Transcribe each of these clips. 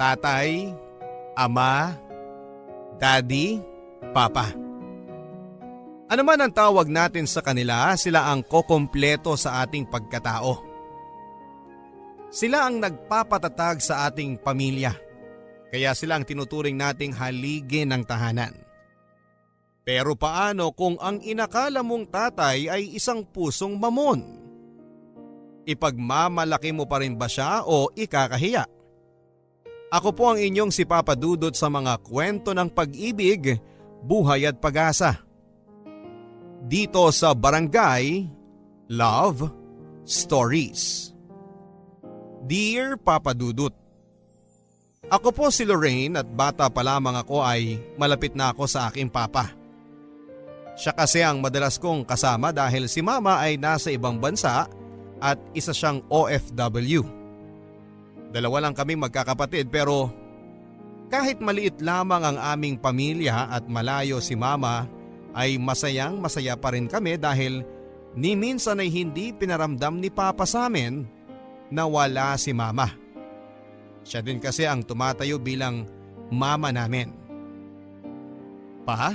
tatay, ama, daddy, papa. Ano man ang tawag natin sa kanila, sila ang kokompleto sa ating pagkatao. Sila ang nagpapatatag sa ating pamilya, kaya sila ang tinuturing nating haligi ng tahanan. Pero paano kung ang inakala mong tatay ay isang pusong mamon? Ipagmamalaki mo pa rin ba siya o ikakahiya? Ako po ang inyong si Papa Dudut sa mga kwento ng pag-ibig, buhay at pag-asa. Dito sa Barangay Love Stories. Dear Papa Dudut, ako po si Lorraine at bata pa lamang ako ay malapit na ako sa aking papa. Siya kasi ang madalas kong kasama dahil si mama ay nasa ibang bansa at isa siyang OFW. Dalawa lang kaming magkakapatid pero kahit maliit lamang ang aming pamilya at malayo si mama ay masayang masaya pa rin kami dahil ni minsan ay hindi pinaramdam ni papa sa amin na wala si mama. Siya din kasi ang tumatayo bilang mama namin. Pa?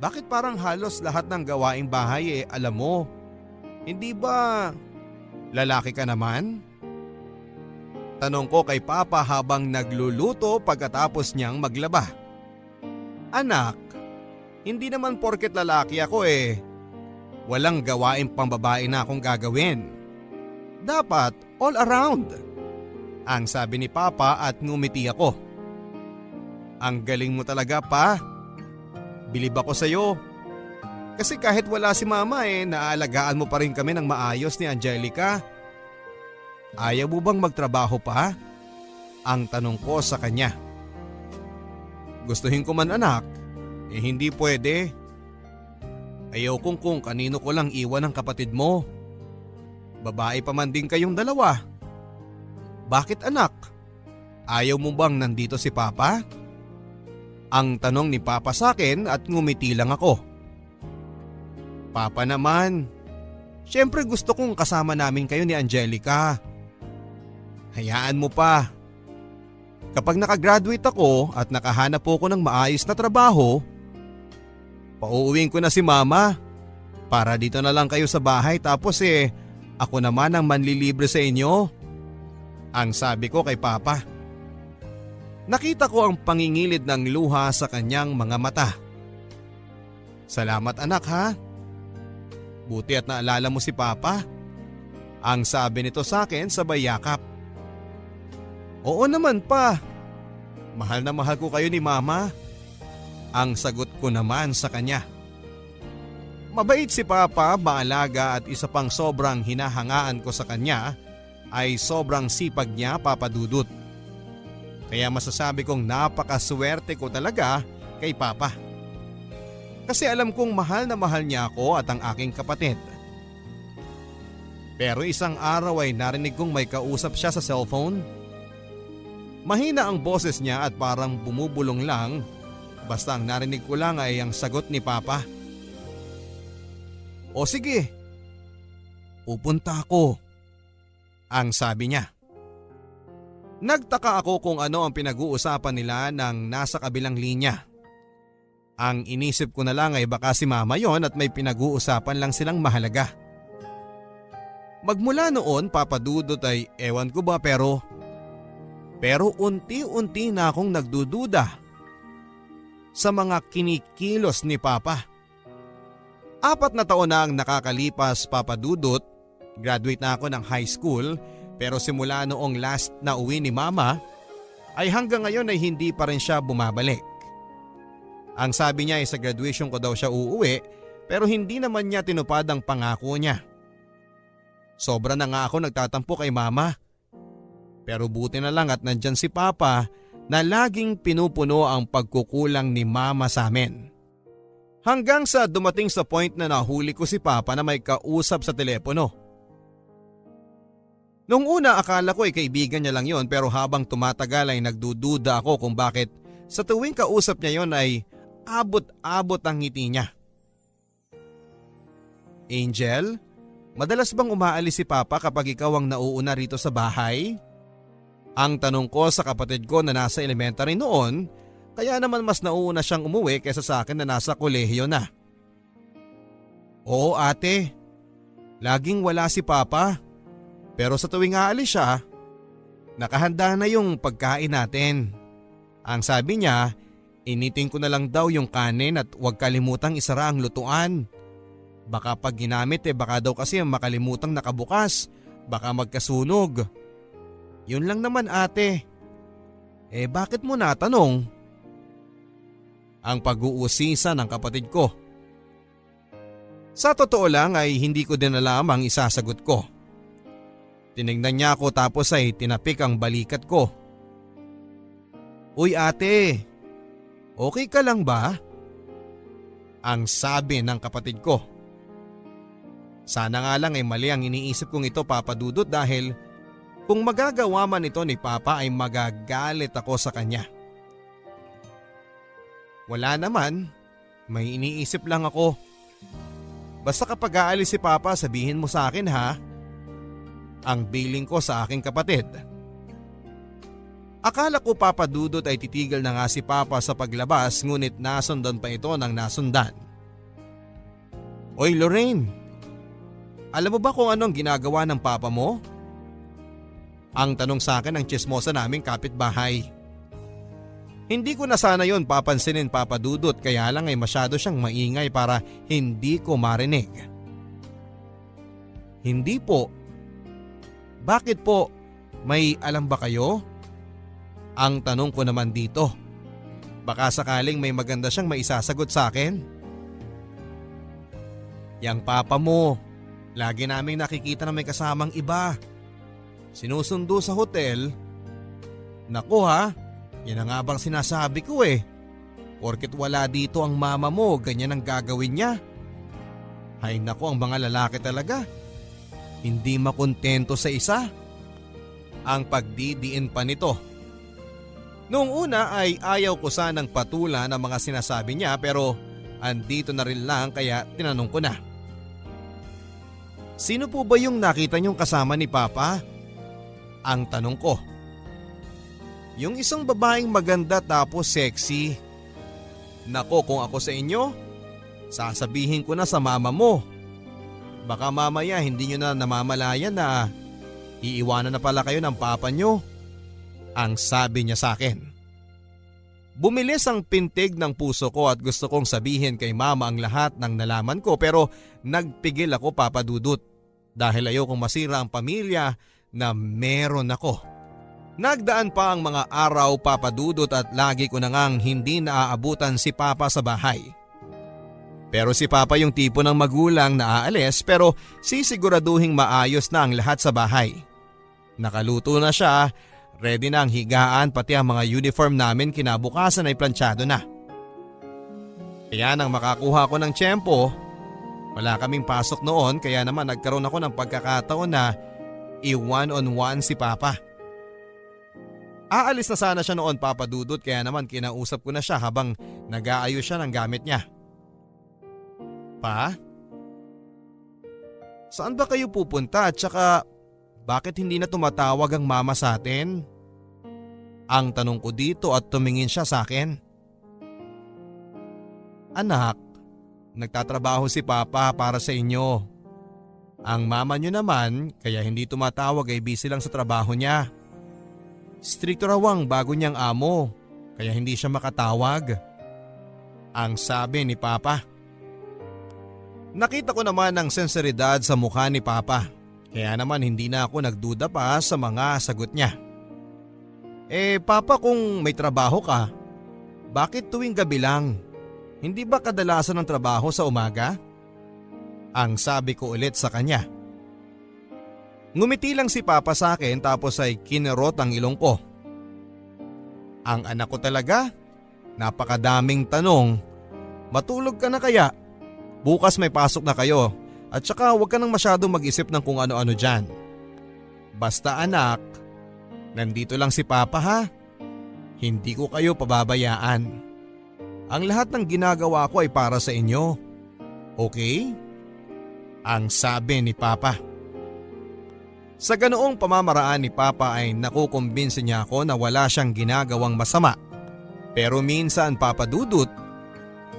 Bakit parang halos lahat ng gawaing bahay alam mo? Hindi ba lalaki ka naman? Tanong ko kay Papa habang nagluluto pagkatapos niyang maglaba. Anak, hindi naman porket lalaki ako walang gawaing pambabae na akong gagawin. Dapat all around. Ang sabi ni Papa at ngumiti ako. Ang galing mo talaga pa. Bilib ako sa'yo. Kasi kahit wala si mama naalagaan mo pa rin kami ng maayos ni Angelica. Ayaw mo bang magtrabaho pa? Ang tanong ko sa kanya. Gustuhin ko man anak, hindi pwede. Ayaw kung kanino ko lang iwan ang kapatid mo. Babae pa man din kayong dalawa. Bakit anak? Ayaw mo bang nandito si Papa? Ang tanong ni Papa sa akin at ngumiti lang ako. Papa naman, syempre gusto kong kasama namin kayo ni Angelica. Hayaan mo pa. Kapag nakagraduate ako at nakahanap po ko ng maayos na trabaho, pauuwiin ko na si mama para dito na lang kayo sa bahay tapos ako naman ang manlilibre sa inyo. Ang sabi ko kay Papa. Nakita ko ang pangingilid ng luha sa kanyang mga mata. Salamat anak ha. Buti at naalala mo si Papa. Ang sabi nito sa akin sabay yakap. Oo naman pa. Mahal na mahal ko kayo ni Mama. Ang sagot ko naman sa kanya. Mabait si Papa, maalaga at isa pang sobrang hinahangaan ko sa kanya ay sobrang sipag niya, Papa Dudut. Kaya masasabi kong napakaswerte ko talaga kay Papa. Kasi alam kong mahal na mahal niya ako at ang aking kapatid. Pero isang araw ay narinig kong may kausap siya sa cellphone. Mahina ang boses niya at parang bumubulong lang. Basta ang narinig ko lang ay ang sagot ni Papa. O sige, pupunta ako. Ang sabi niya. Nagtaka ako kung ano ang pinag-uusapan nila nang nasa kabilang linya. Ang inisip ko na lang ay baka si mama yon at may pinag-uusapan lang silang mahalaga. Magmula noon Papa Dudut ay ewan ko ba pero unti-unti na akong nagdududa sa mga kinikilos ni Papa. 4 na taon na ang nakakalipas Papa Dudut, graduate na ako ng high school. Pero simula noong last na uwi ni Mama ay hanggang ngayon ay hindi pa rin siya bumabalik. Ang sabi niya ay sa graduation ko daw siya uuwi pero hindi naman niya tinupad ang pangako niya. Sobra na nga ako nagtatampo kay Mama. Pero buti na lang at nandyan si Papa na laging pinupuno ang pagkukulang ni Mama sa amin. Hanggang sa dumating sa point na nahuli ko si Papa na may kausap sa telepono. Noong una akala ko ay kaibigan niya lang yon pero habang tumatagal ay nagdududa ako kung bakit sa tuwing kausap niya yon ay abot-abot ang ngiti niya. Angel, madalas bang umaalis si Papa kapag ikaw ang nauuna rito sa bahay? Ang tanong ko sa kapatid ko na nasa elementary noon, kaya naman mas nauuna siyang umuwi kaysa sa akin na nasa kolehiyo na. Oo ate, laging wala si Papa. Pero sa tuwing aalis siya, nakahanda na yung pagkain natin. Ang sabi niya, initin ko na lang daw yung kanin at huwag kalimutang isara ang lutuan. Baka pag ginamit baka daw kasi makalimutang nakabukas, baka magkasunog. Yun lang naman ate. Bakit mo natanong? Ang pag-uusisa ng kapatid ko. Sa totoo lang ay hindi ko din alam ang isasagot ko. Tinignan niya ako tapos ay tinapik ang balikat ko. Uy ate, okay ka lang ba? Ang sabi ng kapatid ko. Sana nga lang ay mali ang iniisip kong ito Papa Dudut dahil kung magagawa man ito ni Papa ay magagalit ako sa kanya. Wala naman, may iniisip lang ako. Basta kapag aalis si Papa sabihin mo sa akin ha. Ang biling ko sa aking kapatid. Akala ko Papa Dudut ay titigil na nga si Papa sa paglabas ngunit nasundan pa ito ng nasundan. Oy Lorraine, alam mo ba kung anong ginagawa ng Papa mo? Ang tanong sa akin ng tsismosa naming kapitbahay. Hindi ko na sana yon papansinin Papa Dudut kaya lang ay masyado siyang maingay para hindi ko marinig. Hindi po. Bakit po? May alam ba kayo? Ang tanong ko naman dito. Baka sakaling may maganda siyang maisasagot sa akin. Yang Papa mo, lagi naming nakikita na may kasamang iba. Sinusundo sa hotel. Naku ha, yan ang nga bang sinasabi ko Porket wala dito ang mama mo, ganyan ang gagawin niya. Ay naku, ang mga lalaki talaga. Hindi makontento sa isa. Ang pagdidiin pa nito. Noong una ay ayaw ko sanang patulan ang mga sinasabi niya pero andito na rin lang kaya tinanong ko na. Sino po ba yung nakita niyong kasama ni Papa? Ang tanong ko. Yung isang babaeng maganda tapos sexy. Nako kung ako sa inyo, sasabihin ko na sa mama mo. Baka mamaya hindi nyo na namamalayan na iiwanan na pala kayo ng papa nyo. Ang sabi niya sa akin. Bumilis ang pintig ng puso ko at gusto kong sabihin kay mama ang lahat ng nalaman ko pero nagpigil ako Papa Dudut dahil ayokong masira ang pamilya na meron ako. Nagdaan pa ang mga araw Papa Dudut at lagi ko na ngang hindi naaabutan si Papa sa bahay. Pero si Papa yung tipo ng magulang na aalis pero sisiguraduhing maayos na ang lahat sa bahay. Nakaluto na siya, ready na ang higaan pati ang mga uniform namin kinabukasan ay planchado na. Kaya nang makakuha ko ng tiyempo, wala kaming pasok noon kaya naman nagkaroon ako ng pagkakataon na i-one-on-one si Papa. Aalis na sana siya noon Papa Dudut kaya naman kinausap ko na siya habang nag-aayos siya ng gamit niya. Pa? Saan ba kayo pupunta at saka bakit hindi na tumatawag ang mama sa atin? Ang tanong ko dito at tumingin siya sa akin. Anak, nagtatrabaho si Papa para sa inyo. Ang mama niyo naman kaya hindi tumatawag ay busy lang sa trabaho niya. Stricto raw ang bago niyang amo kaya hindi siya makatawag. Ang sabi ni Papa. Nakita ko naman ang senseridad sa mukha ni Papa kaya naman hindi na ako nagduda pa sa mga sagot niya. Papa kung may trabaho ka, bakit tuwing gabi lang? Hindi ba kadalasan ng trabaho sa umaga? Ang sabi ko ulit sa kanya. Ngumiti lang si Papa sa akin tapos ay kinerot ang ilong ko. Ang anak ko talaga? Napakadaming tanong. Matulog ka na kaya? Bukas may pasok na kayo at saka huwag ka nang masyadong mag-isip ng kung ano-ano dyan. Basta anak, nandito lang si Papa ha. Hindi ko kayo pababayaan. Ang lahat ng ginagawa ko ay para sa inyo. Okay? Ang sabi ni Papa. Sa ganoong pamamaraan ni Papa ay nakukumbinsi niya ako na wala siyang ginagawang masama. Pero minsan, Papa Dudut,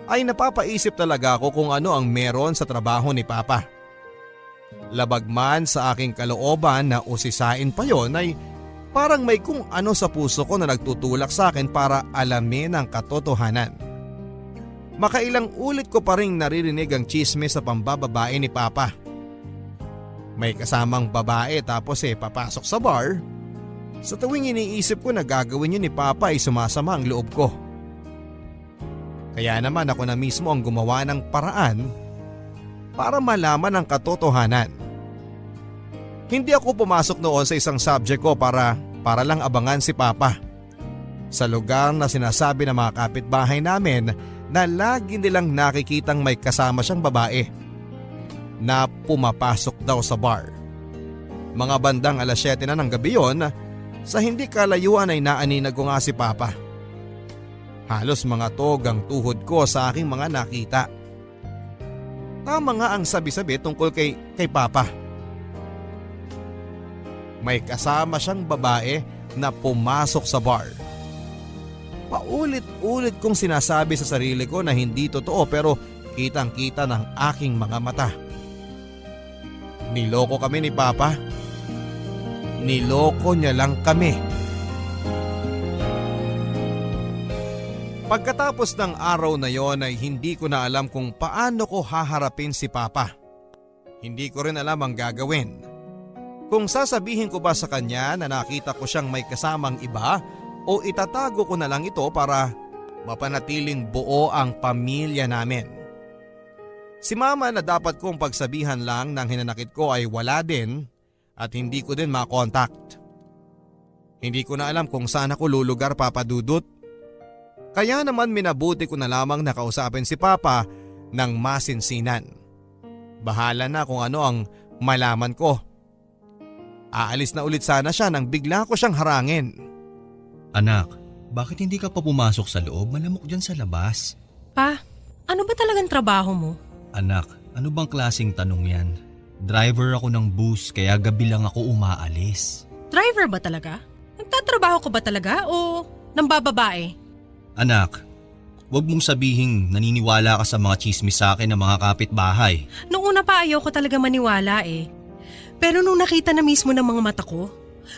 ay napapaisip talaga ako kung ano ang meron sa trabaho ni Papa. Labag man sa aking kalooban na usisain pa yon ay parang may kung ano sa puso ko na nagtutulak sa akin para alamin ang katotohanan. Makailang ulit ko pa ring naririnig ang tsismis sa pambababae ni Papa. May kasamang babae tapos papasok sa bar. Sa tuwing iniisip ko na gagawin yun ni Papa ay sumasama ang loob ko. Kaya naman ako na mismo ang gumawa ng paraan para malaman ang katotohanan. Hindi ako pumasok noon sa isang subject ko para lang abangan si Papa. Sa lugar na sinasabi ng mga kapitbahay namin na lagi nilang nakikitang may kasama siyang babae na pumapasok daw sa bar. Mga bandang 7:00 na ng gabi yon, sa hindi kalayuan ay naaninag ko nga si Papa. Halos mga tog ang tuhod ko sa aking mga nakita. Tama nga ang sabi-sabi tungkol kay Papa. May kasama siyang babae na pumasok sa bar. Paulit-ulit kong sinasabi sa sarili ko na hindi totoo pero kitang-kita ng aking mga mata. Niloko kami ni Papa. Niloko niya lang kami. Pagkatapos ng araw na yon ay hindi ko na alam kung paano ko haharapin si Papa. Hindi ko rin alam ang gagawin. Kung sasabihin ko ba sa kanya na nakita ko siyang may kasamang iba o itatago ko na lang ito para mapanatiling buo ang pamilya namin. Si Mama na dapat kong pagsabihan lang ng hinanakit ko ay wala din at hindi ko din makontakt. Hindi ko na alam kung saan ako lulugar, Papa Dudut. Kaya naman minabuti ko na lamang nakausapin si Papa ng masinsinan. Bahala na kung ano ang malaman ko. Aalis na ulit sana siya nang bigla ko siyang harangin. Anak, bakit hindi ka pa pumasok sa loob? Malamok dyan sa labas. Pa, ano ba talagang trabaho mo? Anak, ano bang klaseng tanong yan? Driver ako ng bus kaya gabi lang ako umaalis. Driver ba talaga? Nagtatrabaho ka ba talaga o nambababae? Anak, wag mong sabihing naniniwala ka sa mga tsismis sa akin ng mga kapitbahay. Noong una pa ayaw ko talaga maniwala Pero nung nakita na mismo ng mga mata ko,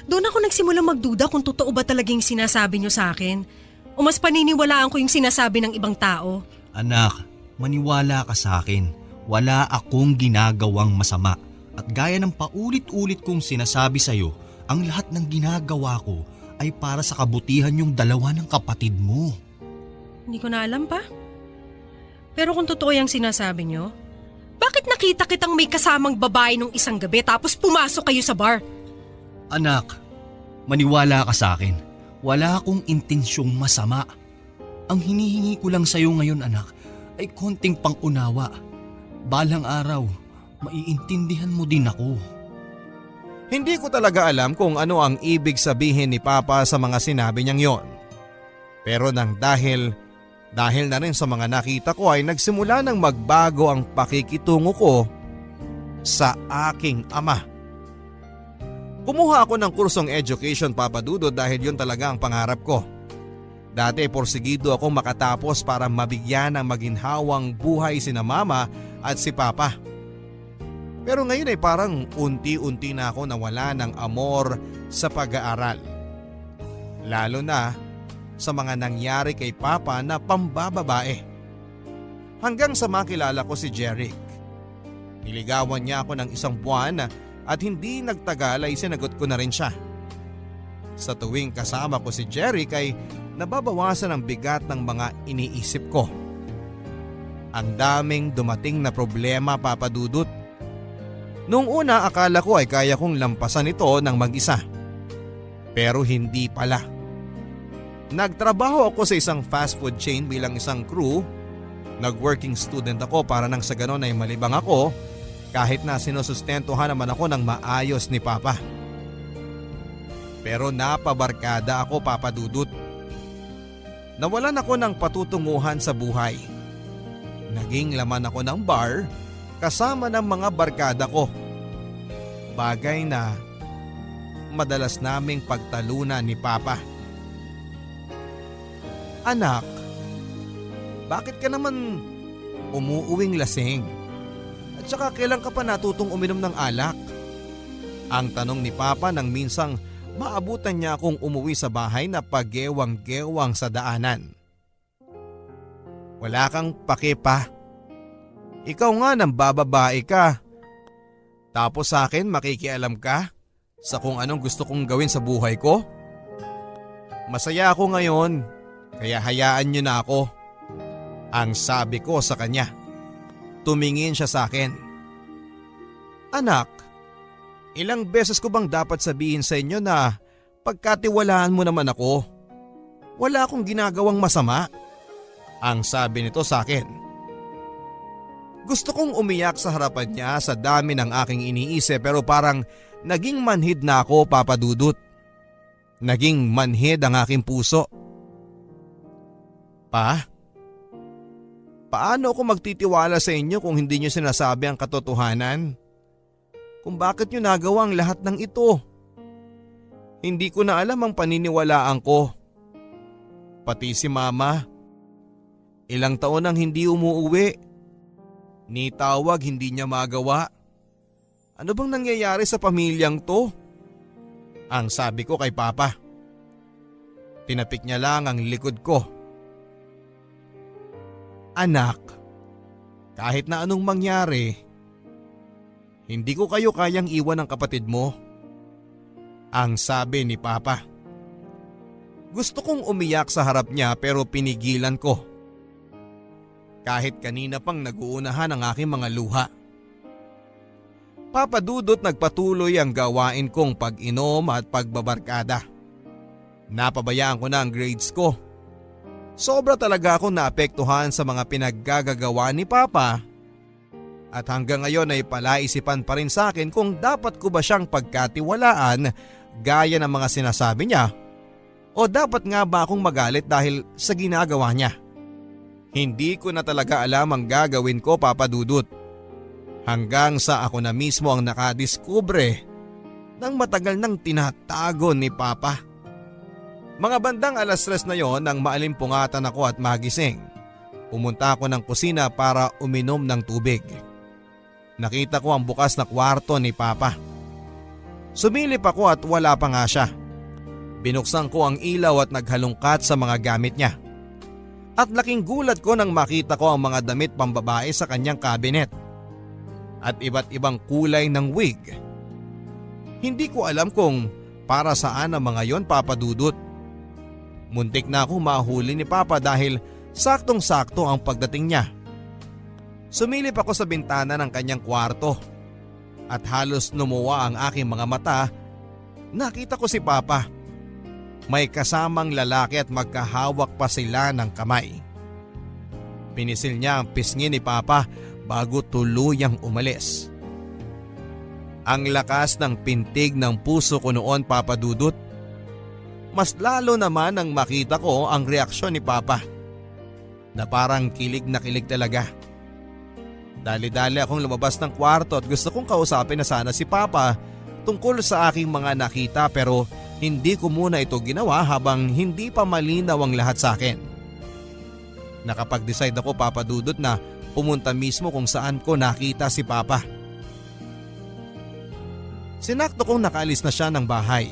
doon ako nagsimula magduda kung totoo ba talagang sinasabi niyo sa akin. O mas paniniwalaan ko yung sinasabi ng ibang tao. Anak, maniwala ka sa akin. Wala akong ginagawang masama. At gaya ng paulit-ulit kong sinasabi sa'yo, ang lahat ng ginagawa ko ay para sa kabutihan yung dalawa ng kapatid mo. Hindi ko na alam pa. Pero kung totoo yung sinasabi niyo, bakit nakita kitang may kasamang babae nung isang gabi tapos pumasok kayo sa bar? Anak, maniwala ka sa akin. Wala akong intensyong masama. Ang hinihingi ko lang sa'yo ngayon, anak, ay konting pang-unawa. Balang araw, maiintindihan mo din ako. Hindi ko talaga alam kung ano ang ibig sabihin ni Papa sa mga sinabi niyang yon. Pero nang dahil na rin sa mga nakita ko ay nagsimula nang magbago ang pakikitungo ko sa aking ama. Kumuha ako ng kursong education, Papa Dudo, dahil yun talaga ang pangarap ko. Dati porsigido akong makatapos para mabigyan ng maginhawang buhay sina Mama at si Papa. Pero ngayon ay parang unti-unti na ako nawala ng amor sa pag-aaral. Lalo na sa mga nangyari kay Papa na pambababae. Hanggang sa makilala ko si Jeric. Niligawan niya ako ng 1 buwan at hindi nagtagal ay sinagot ko na rin siya. Sa tuwing kasama ko si Jeric ay nababawasan ang bigat ng mga iniisip ko. Ang daming dumating na problema, Papa Dudut. Noong una akala ko ay kaya kong lampasan ito ng mag-isa. Pero hindi pala. Nagtrabaho ako sa isang fast food chain bilang isang crew. Nag-working student ako para nang sa ganon ay malibang ako kahit na sinusustentuhan naman ako ng maayos ni Papa. Pero napabarkada ako, Papa Dudut. Nawalan ako ng patutunguhan sa buhay. Naging laman ako ng bar kasama ng mga barkada ko. Bagay na madalas naming pagtalunan ni Papa. Anak, bakit ka naman umuuwing lasing? At saka kailan ka pa natutong uminom ng alak? Ang tanong ni Papa nang minsang maabutan niya akong umuwi sa bahay na pagewang-gewang sa daanan. Wala kang pake pa. Ikaw nga nang bababae ka. Tapos sa akin makikialam ka sa kung anong gusto kong gawin sa buhay ko? Masaya ako ngayon, kaya hayaan niyo na ako. Ang sabi ko sa kanya. Tumingin siya sa akin. Anak, ilang beses ko bang dapat sabihin sa inyo na pagkatiwalaan mo naman ako? Wala akong ginagawang masama. Ang sabi nito sa akin. Gusto kong umiyak sa harapan niya sa dami ng aking iniisip pero parang naging manhid na ako, Papa Dudut. Naging manhid ang aking puso. Pa, paano ako magtitiwala sa inyo kung hindi niyo sinasabi ang katotohanan? Kung bakit niyo nagawa ang lahat ng ito? Hindi ko na alam ang paniniwalaan ko. Pati si Mama. Ilang taon nang hindi umuuwi. Ni tawag hindi niya magawa. Ano bang nangyayari sa pamilyang to? Ang sabi ko kay Papa. Tinapik niya lang ang likod ko. Anak, kahit na anong mangyari, hindi ko kayo kayang iwan ng kapatid mo. Ang sabi ni Papa. Gusto kong umiyak sa harap niya pero pinigilan ko. Kahit kanina pang nag-uunahan ang aking mga luha. Papa Dudut, nagpatuloy ang gawain kong pag-inom at pagbabarkada. Napabayaan ko na ang grades ko. Sobra talaga akong naapektuhan sa mga pinaggagawa ni Papa. At hanggang ngayon ay palaisipan pa rin sa akin kung dapat ko ba siyang pagkatiwalaan gaya ng mga sinasabi niya o dapat nga ba akong magalit dahil sa ginagawa niya. Hindi ko na talaga alam ang gagawin ko, Papa Dudut. Hanggang sa ako na mismo ang nakadiskubre ng matagal nang tinatago ni Papa. Mga bandang 3:00 na yon nang maalimpungatan ako at magising. Pumunta ako ng kusina para uminom ng tubig. Nakita ko ang bukas na kwarto ni Papa. Sumilip ako at wala pa nga siya. Binuksan ko ang ilaw at naghalungkat sa mga gamit niya. At laking gulat ko nang makita ko ang mga damit pambabae sa kanyang kabinet. At iba't ibang kulay ng wig. Hindi ko alam kung para saan ang mga yon, Papa Dudut. Muntik na akong mahuli ni Papa dahil saktong-sakto ang pagdating niya. Sumilip ako sa bintana ng kanyang kwarto. At halos lumuwa ang aking mga mata. Nakita ko si Papa. May kasamang lalaki at magkahawak pa sila ng kamay. Pinisil niya ang pisngi ni Papa bago tuluyang umalis. Ang lakas ng pintig ng puso ko noon, Papa Dudut. Mas lalo naman nang makita ko ang reaksyon ni Papa. Na parang kilig na kilig talaga. Dali-dali akong lumabas ng kwarto at gusto kong kausapin na sana si Papa tungkol sa aking mga nakita pero hindi ko muna ito ginawa habang hindi pa malinaw ang lahat sa akin. Nakapag-decide ako, Papa Dudut, na pumunta mismo kung saan ko nakita si Papa. Sinakto kong nakaalis na siya ng bahay.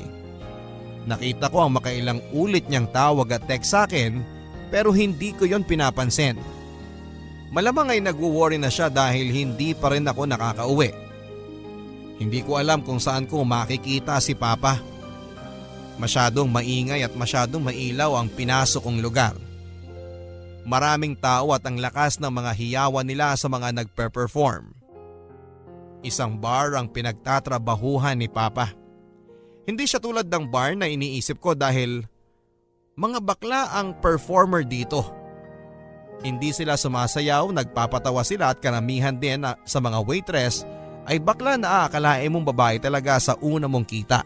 Nakita ko ang makailang ulit niyang tawag at text sa akin pero hindi ko yon pinapansin. Malamang ay nag-worry na siya dahil hindi pa rin ako nakakauwi. Hindi ko alam kung saan ko makikita si Papa. Masyadong maingay at masyadong mailaw ang pinasok kong lugar. Maraming tao at ang lakas ng mga hiyawan nila sa mga nagpe-perform. Isang bar ang pinagtatrabahuhan ni Papa. Hindi siya tulad ng bar na iniisip ko dahil mga bakla ang performer dito. Hindi sila sumasayaw, nagpapatawa sila at karamihan din sa mga waitress ay bakla na aakalain mong babae talaga sa una mong kita.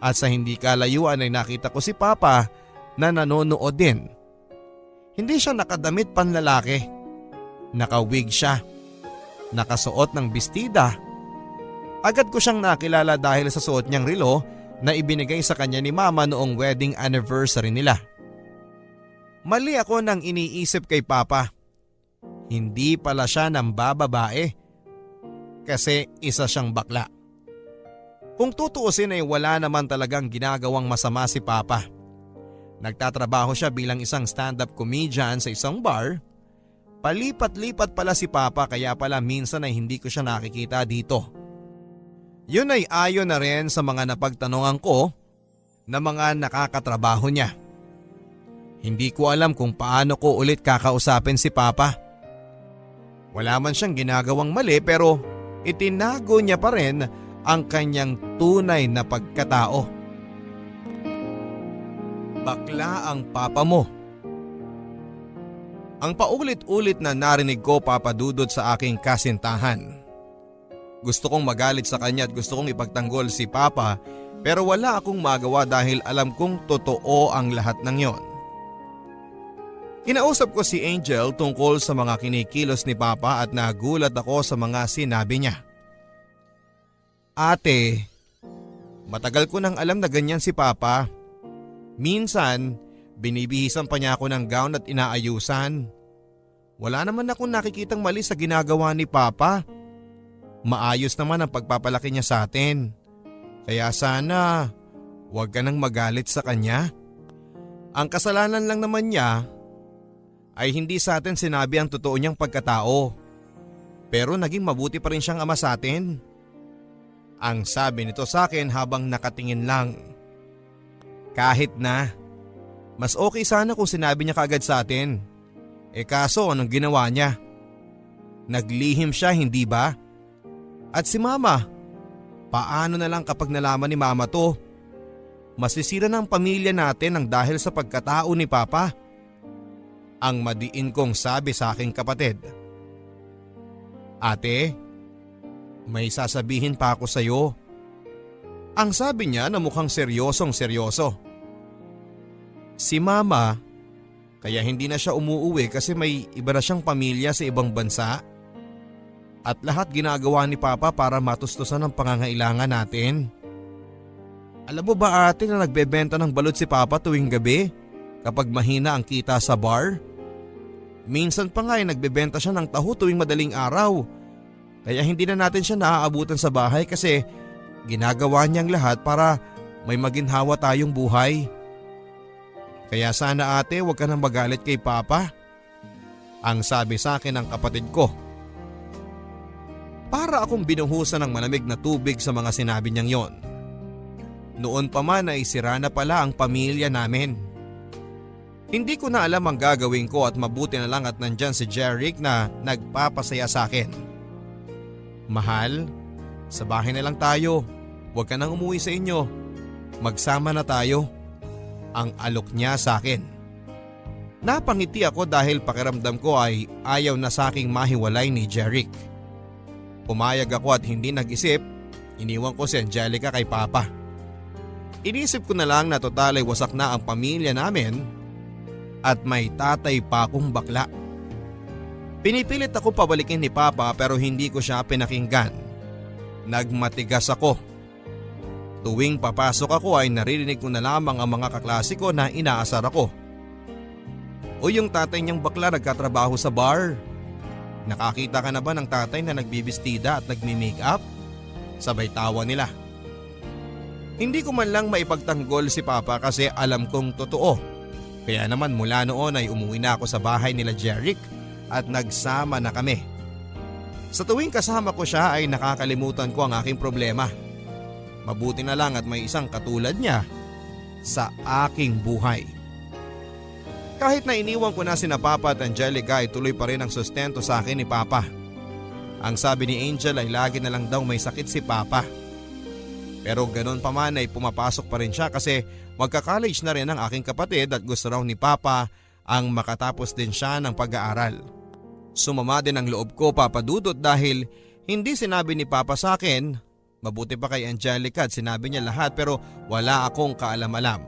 At sa hindi kalayuan ay nakita ko si Papa na nanonood din. Hindi siya nakadamit panlalaki. Nakawig siya. Nakasuot ng bestida. Agad ko siyang nakilala dahil sa suot niyang relo na ibinigay sa kanya ni Mama noong wedding anniversary nila. Mali ako nang iniisip kay Papa. Hindi pala siya ng bababae kasi isa siyang bakla. Kung tutuusin ay wala naman talagang ginagawang masama si Papa. Nagtatrabaho siya bilang isang stand-up comedian sa isang bar. Palipat-lipat pala si Papa kaya pala minsan ay hindi ko siya nakikita dito. Yun ay ayon na rin sa mga napagtanungan ko na mga nakakatrabaho niya. Hindi ko alam kung paano ko ulit kakausapin si Papa. Wala man siyang ginagawang mali pero itinago niya pa rin ang kanyang tunay na pagkatao. Bakla ang papa mo. Ang paulit-ulit na narinig ko, Papa Dudut, sa aking kasintahan. Gusto kong magalit sa kanya at gusto kong ipagtanggol si Papa pero wala akong magawa dahil alam kong totoo ang lahat ng yon. Kinausap ko si Angel tungkol sa mga kinikilos ni Papa at nagulat ako sa mga sinabi niya. Ate, matagal ko nang alam na ganyan si Papa. Minsan, binibihisan pa niya ako ng gown at inaayusan. Wala naman akong nakikitang mali sa ginagawa ni Papa. Maayos naman ang pagpapalaki niya sa atin. Kaya sana, huwag ka nang magalit sa kanya. Ang kasalanan lang naman niya ay hindi sa atin sinabi ang totoo niyang pagkatao. Pero naging mabuti pa rin siyang ama sa atin. Ang sabi nito sa akin habang nakatingin lang. Kahit na, mas okay sana kung sinabi niya kaagad sa atin. Kaso anong ginawa niya? Naglihim siya, hindi ba? At si Mama, paano na lang kapag nalaman ni Mama to? Masisira ng pamilya natin ang dahil sa pagkatao ni Papa. Ang madiin kong sabi sa aking kapatid. Ate, may sasabihin pa ako sa iyo. Ang sabi niya na mukhang seryosong seryoso. Si Mama, kaya hindi na siya umuuwi kasi may iba na siyang pamilya sa ibang bansa. At lahat ginagawa ni Papa para matustusan ang pangangailangan natin. Alam mo ba ate na nagbebenta ng balot si Papa tuwing gabi kapag mahina ang kita sa bar? Minsan pa nga ay nagbebenta siya ng taho tuwing madaling araw. Kaya hindi na natin siya naaabutan sa bahay kasi ginagawa niyang lahat para may maginhawa tayong buhay. Kaya sana ate huwag ka nang magalit kay Papa. Ang sabi sa akin ng kapatid ko. Para akong binuhusan ng malamig na tubig sa mga sinabi niyang yon. Noon pa man ay sira na pala ang pamilya namin. Hindi ko na alam ang gagawin ko at mabuti na lang at nandyan si Jeric na nagpapasaya sa akin. Mahal, sa bahay na lang tayo. Huwag ka nang umuwi sa inyo. Magsama na tayo. Ang alok niya sa akin. Napangiti ako dahil pakiramdam ko ay ayaw na sa aking mahiwalay ni Jeric. Pumayag ako at hindi nag-isip, iniwan ko si Angelica kay Papa. Inisip ko na lang na total ay wasak na ang pamilya namin at may tatay pa akong bakla. Pinipilit ako pabalikin ni Papa pero hindi ko siya pinakinggan. Nagmatigas ako. Tuwing papasok ako ay naririnig ko na lamang ang mga kaklase ko na inaasar ako. O yung tatay niyang bakla nagkatrabaho sa bar. Nakakita ka na ba ng tatay na nagbibistida at nagmi-makeup? Sabay tawa nila. Hindi ko man lang maipagtanggol si Papa kasi alam kong totoo. Kaya naman mula noon ay umuwi na ako sa bahay nila Jeric at nagsama na kami. Sa tuwing kasama ko siya ay nakakalimutan ko ang aking problema. Mabuti na lang at may isang katulad niya sa aking buhay. Kahit na iniwan ko na sina Papa at Angelica ay tuloy pa rin ang sustento sa akin ni Papa. Ang sabi ni Angel ay lagi na lang daw may sakit si Papa. Pero ganoon pa man ay pumapasok pa rin siya kasi magka-college na rin ang aking kapatid at gusto raw ni Papa ang makatapos din siya ng pag-aaral. Sumama din ang loob ko, Papa Dudut, dahil hindi sinabi ni Papa sa akin. Mabuti pa kay Angelica at sinabi niya lahat pero wala akong kaalam-alam.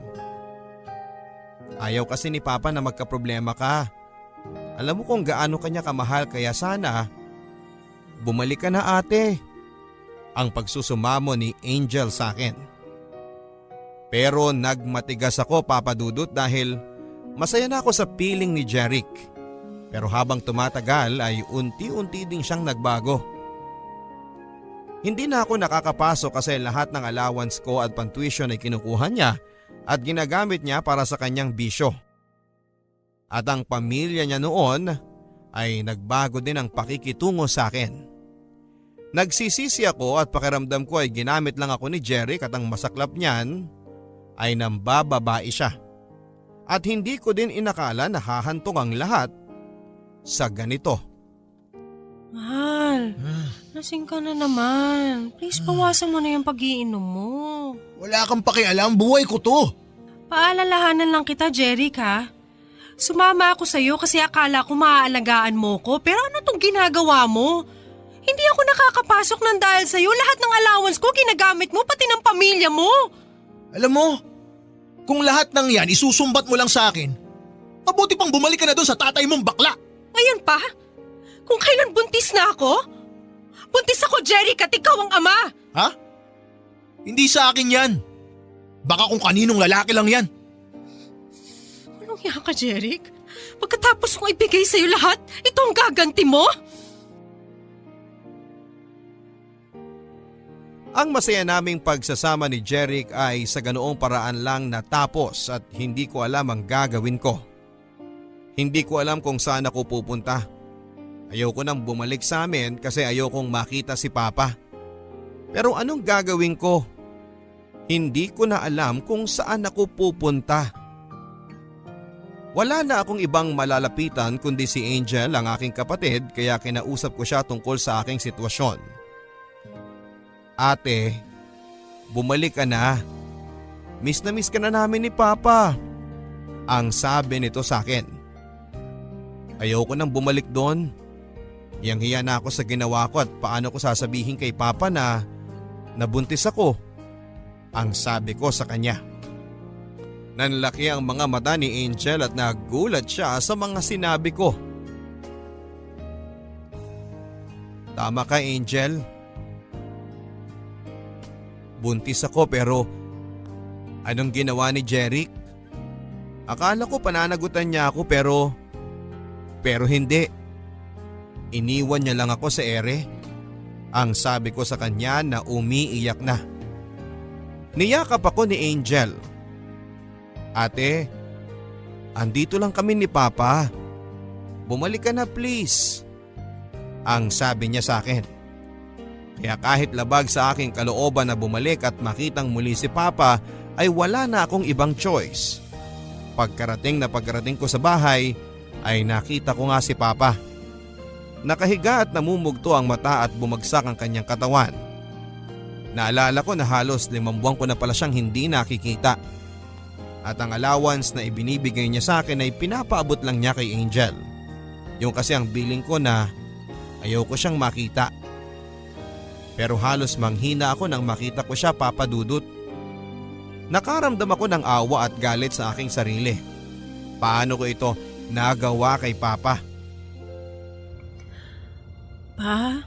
Ayaw kasi ni Papa na magkaproblema ka. Alam mo kung gaano kanya kamahal kaya sana bumalik ka na ate. ang pagsusumamo ni Angel sa akin. Pero nagmatigas ako, Papa Dudut, dahil masaya na ako sa piling ni Jeric. Pero habang tumatagal ay unti-unti din siyang nagbago. Hindi na ako nakakapasok kasi lahat ng allowance ko at pantuition ay kinukuha niya at ginagamit niya para sa kanyang bisyo. At ang pamilya niya noon ay nagbago din ang pakikitungo sa akin. Nagsisisi ako at pakiramdam ko ay ginamit lang ako ni Jeric at ang masaklap niyan ay nambababae siya. At hindi ko din inakala na hahantong ang lahat sa ganito. Mahal, lasing ka na naman. Please bawasan mo na yung pag-iinom mo. Wala kang pakialam, buhay ko to. Paalalahanan lang kita, Jeric, ha? Sumama ako sa'yo kasi akala ko maaalagaan mo ko, pero ano tong ginagawa mo? Hindi ako nakakapasok ng dahil sa'yo. Lahat ng allowance ko ginagamit mo, pati ng pamilya mo. Alam mo, kung lahat ng yan isusumbat mo lang sa akin, mabuti pang bumalik ka na doon sa tatay mong bakla. Ngayon pa? Kung kailan buntis na ako? Buntis ako, Jeric, at ikaw ang ama. Ha? Hindi sa akin yan. Baka kung kaninong lalaki lang yan. Anong hiya ka, Jeric? Pagkatapos kong ibigay sa'yo lahat, ito ang gaganti mo? Ang masaya naming pagsasama ni Jeric ay sa ganoong paraan lang natapos at hindi ko alam ang gagawin ko. Hindi ko alam kung saan ako pupunta. Ayoko nang bumalik sa amin kasi ayokong makita si Papa. Pero anong gagawin ko? Hindi ko na alam kung saan ako pupunta. Wala na akong ibang malalapitan kundi si Angel, ang aking kapatid, kaya kinausap ko siya tungkol sa aking sitwasyon. Ate, bumalik ka na. Miss na miss ka na namin ni Papa. Ang sabi nito sa akin. Ayoko nang bumalik doon. Hiyang-hiya na ako sa ginawa ko at paano ko sasabihin kay Papa na nabuntis ako. Ang sabi ko sa kanya. Nanlaki ang mga mata ni Angel at nagulat siya sa mga sinabi ko. Tama ka, Angel. Buntis ako pero anong ginawa ni Jeric? Akala ko pananagutan niya ako pero hindi. Iniwan niya lang ako sa ere. Ang sabi ko sa kanya na umiiyak na. Niyakap ako ni Angel. Ate, andito lang kami ni Papa. Bumalik ka na please. Ang sabi niya sa akin. Kaya kahit labag sa aking kalooban na bumalik at makitang muli si Papa ay wala na akong ibang choice. Pagkarating ko sa bahay ay nakita ko nga si Papa. Nakahiga at namumugto ang mata at bumagsak ang kanyang katawan. Naalala ko na halos 5 buwan ko na pala siyang hindi nakikita. At ang allowance na ibinibigay niya sa akin ay pinapaabot lang niya kay Angel. Yung kasi ang billing ko na ayaw ko siyang makita. Pero halos manghina ako nang makita ko siya, Papa Dudut. Nakaramdam ako ng awa at galit sa aking sarili. Paano ko ito nagawa kay Papa? Pa?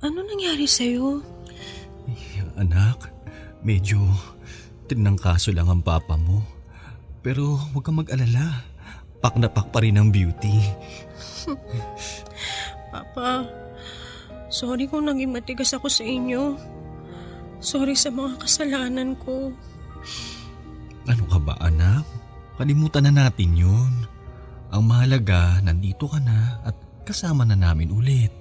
Ano nangyari sa'yo? Anak, medyo tinangkaso lang ang papa mo. Pero huwag kang mag-alala. Pak na pak pa rin ang beauty. Papa, sorry kung naging matigas ako sa inyo. Sorry sa mga kasalanan ko. Ano ka ba, anak? Kalimutan na natin yun. Ang mahalaga, nandito ka na at kasama na namin ulit.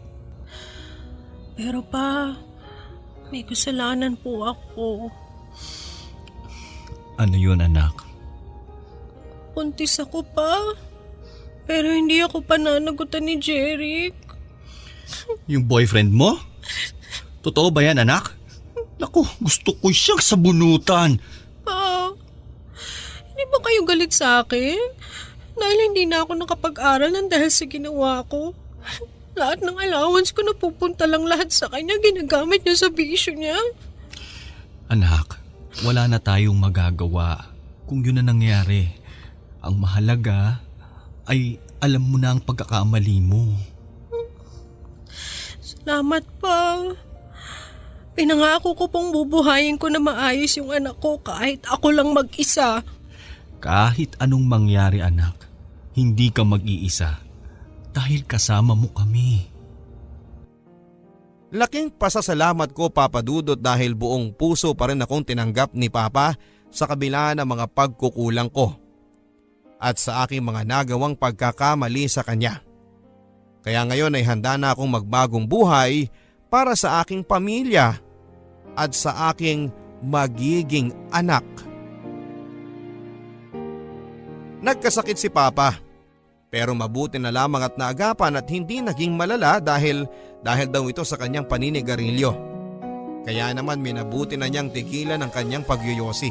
Pero pa, may kasalanan po ako. Ano yun, anak? Buntis ako pa. Pero hindi ako pananagutan ni Jeric. Yung boyfriend mo? Totoo ba yan, anak? Naku, gusto ko siyang sabunutan. Pa, hindi ba kayo galit sa akin? Dahil hindi na ako nakapag-aral ng dahil sa ginawa ko. Lahat ng allowance ko napupunta lang lahat sa kanya. Ginagamit niya sa bisyo niya. Anak, wala na tayong magagawa kung yun na nangyari. Ang mahalaga ay alam mo na ang pagkakamali mo. Salamat pa. Pinangako ko pong bubuhayin ko na maayos yung anak ko kahit ako lang mag-isa. Kahit anong mangyari anak, hindi ka mag-iisa dahil kasama mo kami. Laking pasasalamat ko Papa Dudut dahil buong puso pa rin akong tinanggap ni Papa sa kabila ng mga pagkukulang ko at sa aking mga nagawang pagkakamali sa kanya. Kaya ngayon ay handa na akong magbagong buhay para sa aking pamilya at sa aking magiging anak. Nagkasakit si Papa pero mabuti na lamang at naagapan at hindi naging malala dahil daw ito sa kanyang paninigarilyo. Kaya naman minabuti na niyang tigilan ang kanyang pagyoyosi.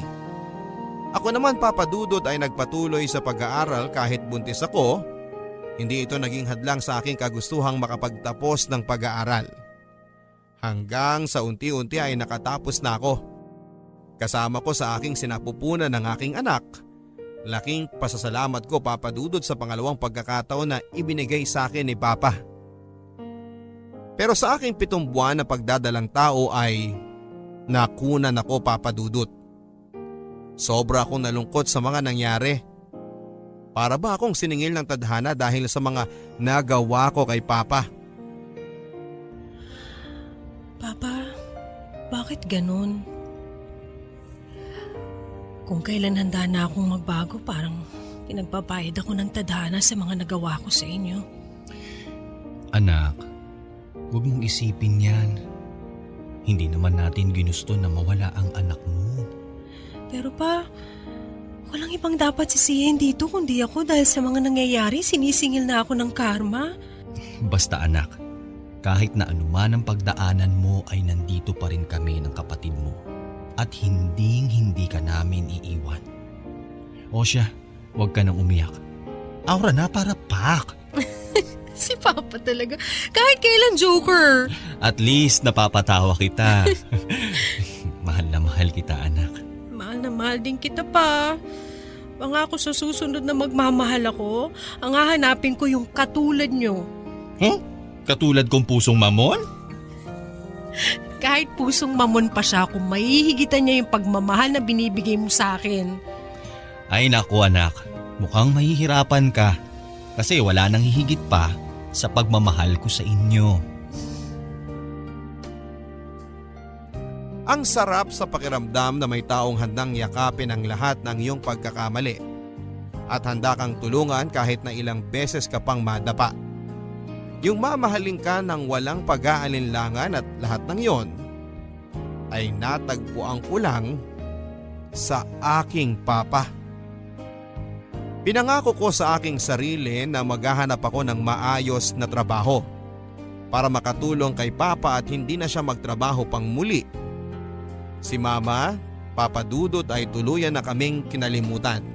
Ako naman Papa Dudut ay nagpatuloy sa pag-aaral kahit buntis ako. Hindi ito naging hadlang sa aking kagustuhang makapagtapos ng pag-aaral. Hanggang sa unti-unti ay nakatapos na ako. Kasama ko sa aking sinapupunan ng aking anak. Laking pasasalamat ko Papa Dudut sa pangalawang pagkakataon na ibinigay sa akin ni Papa. Pero sa aking 7 buwan na pagdadalang tao ay nakunan ako Papa Dudut. Sobra akong nalungkot sa mga nangyari. Para ba akong siningil ng tadhana dahil sa mga nagawa ko kay Papa? Papa, bakit ganun? Kung kailan handa na akong magbago, parang pinagpapayad ako ng tadhana sa mga nagawa ko sa inyo. Anak, huwag mong isipin yan. Hindi naman natin ginusto na mawala ang anak mo. Pero pa, walang ibang dapat sisihin dito kundi ako dahil sa mga nangyayari sinisingil na ako ng karma. Basta anak, kahit na anuman ang pagdaanan mo ay nandito pa rin kami ng kapatid mo. At hindi ka namin iiwan. O siya, huwag ka nang umiyak. Aura na para pak. Si Papa talaga, kahit kailan joker. At least napapatawa kita. Mahal na mahal kita anak. Mahal na mahal din kita pa. Pangako sa susunod na magmamahal ako, ang hahanapin ko yung katulad nyo. Katulad kong pusong mamon? Kahit pusong mamon pa siya kung maihigitan niya yung pagmamahal na binibigay mo sa akin. Ay naku anak, mukhang mahihirapan ka. Kasi wala nang hihigit pa sa pagmamahal ko sa inyo. Ang sarap sa pakiramdam na may taong handang yakapin ang lahat ng iyong pagkakamali at handa kang tulungan kahit na ilang beses ka pang madapa. Yung mamahalin ka ng walang pag-aalinlangan at lahat ng yon ay natagpuan ko lang sa aking Papa. Pinangako ko sa aking sarili na maghahanap ako ng maayos na trabaho para makatulong kay Papa at hindi na siya magtrabaho pang muli. Si Mama, Papa Dudut ay tuluyan na kaming kinalimutan.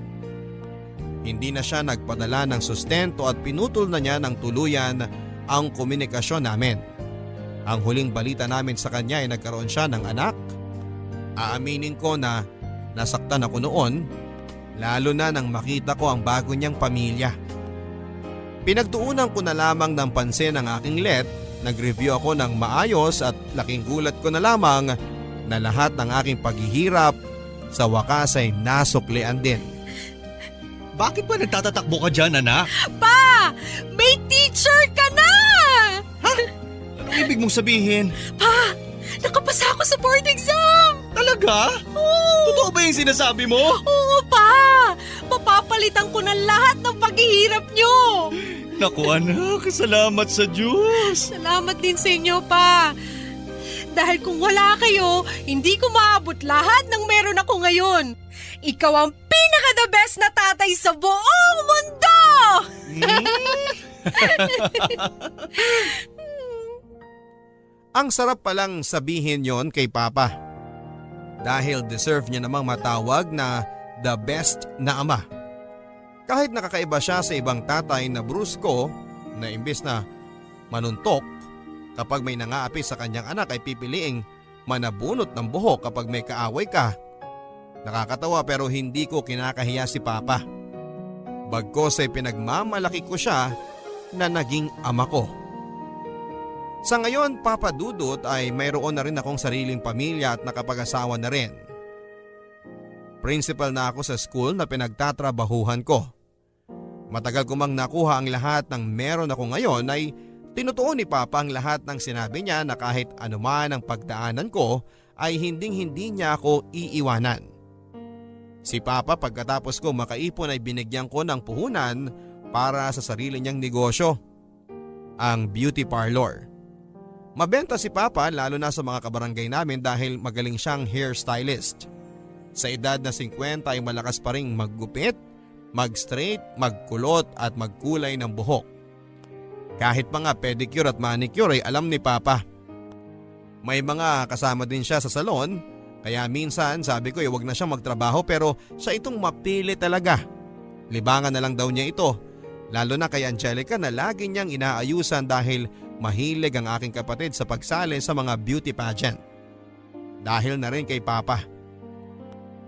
Hindi na siya nagpadala ng sustento at pinutol na niya ng tuluyan ang komunikasyon namin. Ang huling balita namin sa kanya ay nagkaroon siya ng anak. Aaminin ko na nasaktan ako noon, lalo na nang makita ko ang bago niyang pamilya. Pinagtuunan ko na lamang ng pansin ang aking let, nag-review ako ng maayos at laking gulat ko na lamang na lahat ng aking paghihirap sa wakas ay nasuklian din. Bakit ba nagtatatakbo ka dyan anak? Pa! May teacher ka na! Anong ibig mong sabihin? Pa! Nakapasa ako sa board exam! Talaga? Oo! Totoo ba yung sinasabi mo? Oo pa! Mapapalitan ko na lahat ng paghihirap nyo! Naku anak, salamat sa Diyos. Salamat din sa inyo pa! Dahil kung wala kayo, hindi ko maabot lahat ng meron ako ngayon. Ikaw ang pinaka-the best na tatay sa buong mundo! Ang sarap palang sabihin yon kay Papa. Dahil deserve niya namang matawag na the best na ama. Kahit nakakaiba siya sa ibang tatay na brusko na imbes na manuntok, kapag may nangaapi sa kanyang anak ay pipiliing manabunot ng buhok kapag may kaaway ka. Nakakatawa pero hindi ko kinakahiya si Papa. Bagkos ay pinagmamalaki ko siya na naging ama ko. Sa ngayon, Papa Dudut, ay mayroon na rin akong sariling pamilya at nakapag-asawa na rin. Principal na ako sa school na pinagtatrabahuhan ko. Matagal ko mang nakuha ang lahat ng meron ako ngayon ay tinutuon ni Papa ang lahat ng sinabi niya na kahit anuman ang pagdaanan ko ay hindi niya ako iiwanan. Si Papa pagkatapos ko makaipon ay binigyan ko ng puhunan para sa sarili niyang negosyo, ang beauty parlor. Mabenta si Papa lalo na sa mga kabarangay namin dahil magaling siyang hairstylist. Sa edad na 50 ay malakas pa ring maggupit, mag-straight, magkulot at magkulay ng buhok. Kahit mga pedicure at manicure ay alam ni Papa. May mga kasama din siya sa salon, kaya minsan sabi ko wag na siyang magtrabaho pero siya itong mapili talaga. Libangan na lang daw niya ito, lalo na kay Angelica na lagi niyang inaayusan dahil mahilig ang aking kapatid sa pagsali sa mga beauty pageant. Dahil na rin kay Papa.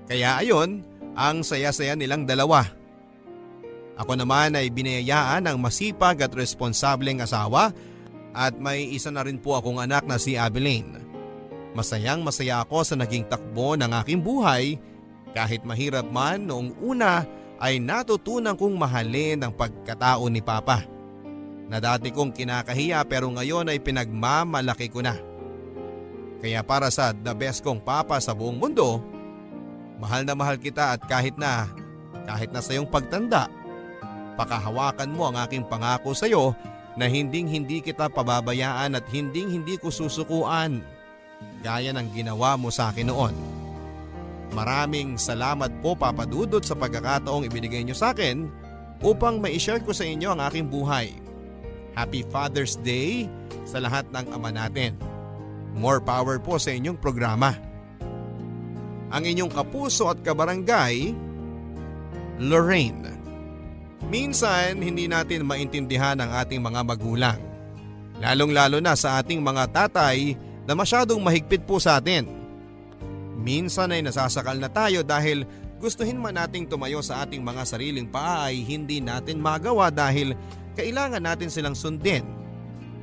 Kaya ayon, ang saya-saya nilang dalawa. Ako naman ay biniyayaan ng masipag at responsableng asawa at may isa na rin po akong anak na si Abilene. Masayang masaya ako sa naging takbo ng aking buhay kahit mahirap man noong una ay natutunan kong mahalin ang pagkatao ni Papa. Na dati kong kinakahiya pero ngayon ay pinagmamalaki ko na. Kaya para sa the best kong Papa sa buong mundo, mahal na mahal kita at kahit na sa iyong pagtanda, pakahawakan mo ang aking pangako sa iyo na hindi kita pababayaan at hindi ko susukuan gaya ng ginawa mo sa akin noon. Maraming salamat po Papa Dudut sa pagkakataong ibinigay niyo sa akin upang ma-share ko sa inyo ang aking buhay. Happy Father's Day sa lahat ng ama natin. More power po sa inyong programa. Ang inyong kapuso at kabarangay, Lorraine. Minsan hindi natin maintindihan ang ating mga magulang. Lalong-lalo na sa ating mga tatay na masyadong mahigpit po sa atin. Minsan ay nasasakal na tayo dahil gustuhin man nating tumayo sa ating mga sariling paa ay hindi natin magawa dahil kailangan natin silang sundin.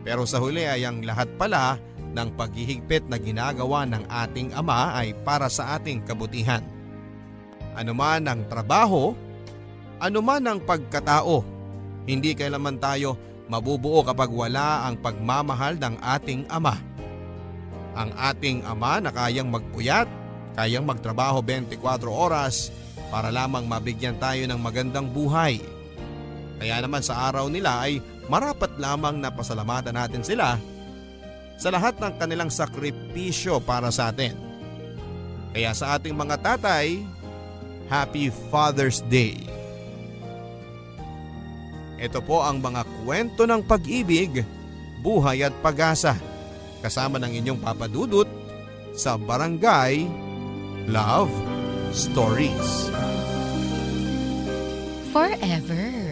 Pero sa huli ay ang lahat pala ng paghihigpit na ginagawa ng ating ama ay para sa ating kabutihan. Anuman ang trabaho, anuman ang pagkatao, hindi kailanman tayo mabubuo kapag wala ang pagmamahal ng ating ama. Ang ating ama na kayang magpuyat, kayang magtrabaho 24 oras para lamang mabigyan tayo ng magandang buhay. Kaya naman sa araw nila ay marapat lamang na pasalamatan natin sila sa lahat ng kanilang sakripisyo para sa atin. Kaya sa ating mga tatay, Happy Father's Day. Ito po ang mga kwento ng pag-ibig, buhay at pag-asa kasama ng inyong Papa Dudut sa Barangay Love Stories. Forever.